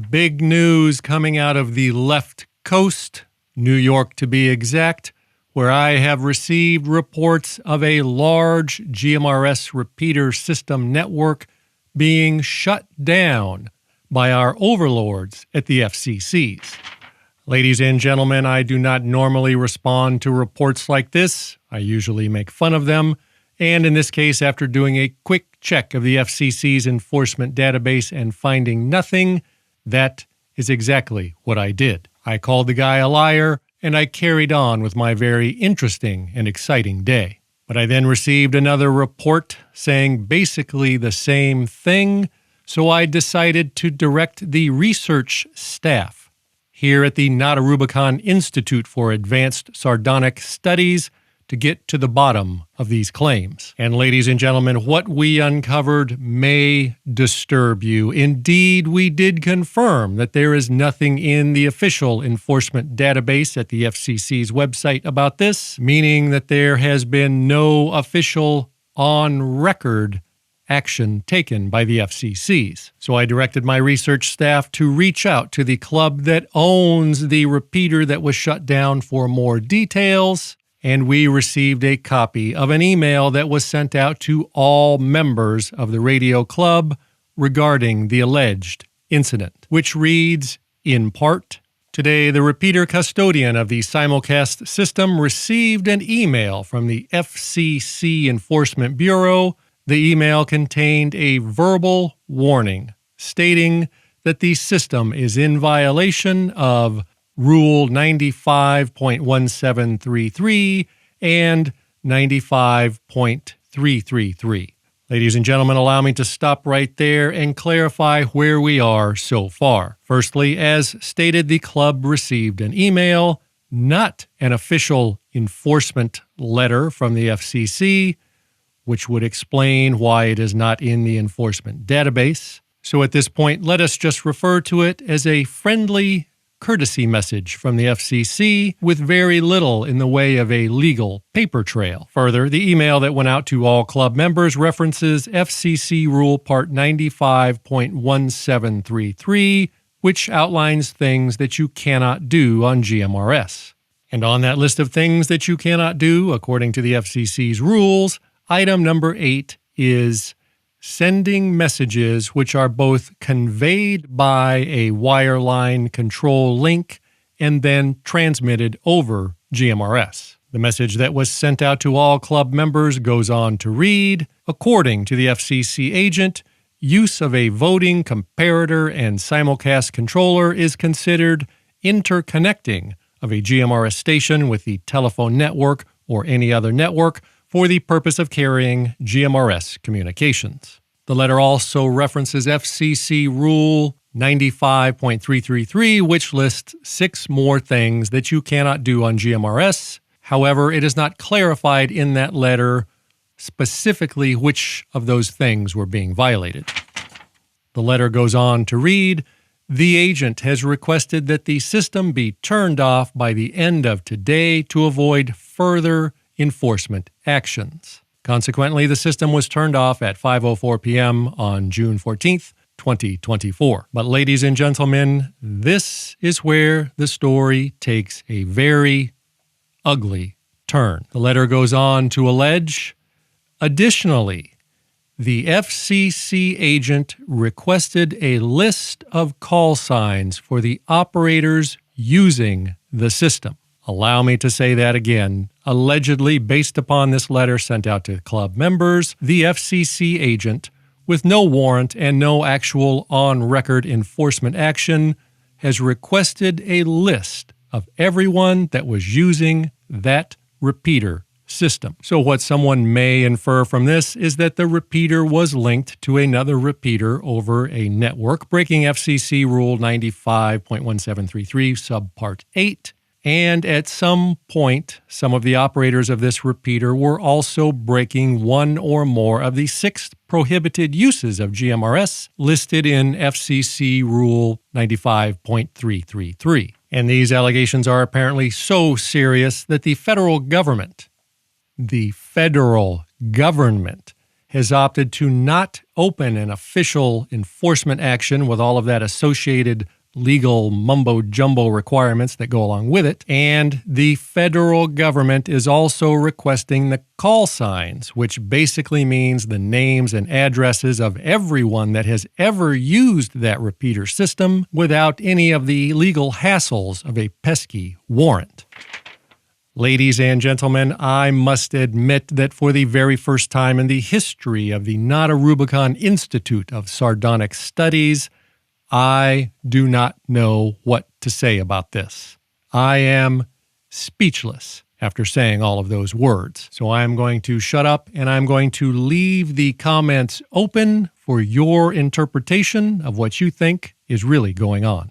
Big news coming out of the left coast, New York to be exact, where I have received reports of a large GMRS repeater system network being shut down by our overlords at the FCCs. Ladies and gentlemen, I do not normally respond to reports like this. I usually make fun of them. And in this case, after doing a quick check of the FCC's enforcement database and finding nothing, that is exactly what I did. I called the guy a liar, and I carried on with my very interesting and exciting day. But I then received another report saying basically the same thing, so I decided to direct the research staff here at the Nada Rubicon Institute for Advanced Sardonic Studies to get to the bottom of these claims. And ladies and gentlemen, what we uncovered may disturb you. Indeed, we did confirm that there is nothing in the official enforcement database at the FCC's website about this, meaning that there has been no official on-record action taken by the FCCs. So I directed my research staff to reach out to the club that owns the repeater that was shut down for more details, and we received a copy of an email that was sent out to all members of the radio club regarding the alleged incident, which reads, in part, today the repeater custodian of the simulcast system received an email from the FCC Enforcement Bureau. The email contained a verbal warning stating that the system is in violation of Rule 95.1733 and 95.333. Ladies and gentlemen, allow me to stop right there and clarify where we are so far. Firstly, as stated, the club received an email, not an official enforcement letter from the FCC, which would explain why it is not in the enforcement database. So at this point, let us just refer to it as a friendly courtesy message from the FCC with very little in the way of a legal paper trail. Further, the email that went out to all club members references FCC Rule Part 95.1733, which outlines things that you cannot do on GMRS. And on that list of things that you cannot do, according to the FCC's rules, item number 8 is sending messages which are both conveyed by a wireline control link and then transmitted over GMRS. The message that was sent out to all club members goes on to read, according to the FCC agent, use of a voting comparator and simulcast controller is considered interconnecting of a GMRS station with the telephone network or any other network for the purpose of carrying GMRS communications. The letter also references FCC Rule 95.333, which lists 6 more things that you cannot do on GMRS. However, it is not clarified in that letter specifically which of those things were being violated. The letter goes on to read, the agent has requested that the system be turned off by the end of today to avoid further enforcement actions. Consequently, the system was turned off at 5:04 p.m. on June 14th, 2024. But ladies and gentlemen, this is where the story takes a very ugly turn. The letter goes on to allege, additionally, the FCC agent requested a list of call signs for the operators using the system. Allow me to say that again. Allegedly, based upon this letter sent out to club members, the FCC agent, with no warrant and no actual on-record enforcement action, has requested a list of everyone that was using that repeater system. So what someone may infer from this is that the repeater was linked to another repeater over a network, breaking FCC Rule 95.1733, Subpart 8, and at some point, some of the operators of this repeater were also breaking one or more of the 6 prohibited uses of GMRS listed in FCC Rule 95.333. And these allegations are apparently so serious that the federal government has opted to not open an official enforcement action with all of that associated legal mumbo-jumbo requirements that go along with it. And the federal government is also requesting the call signs, which basically means the names and addresses of everyone that has ever used that repeater system without any of the legal hassles of a pesky warrant. Ladies and gentlemen, I must admit that for the very first time in the history of the Not a Rubicon Institute of Sardonic Studies, I do not know what to say about this. I am speechless after saying all of those words. So I am going to shut up and I'm going to leave the comments open for your interpretation of what you think is really going on.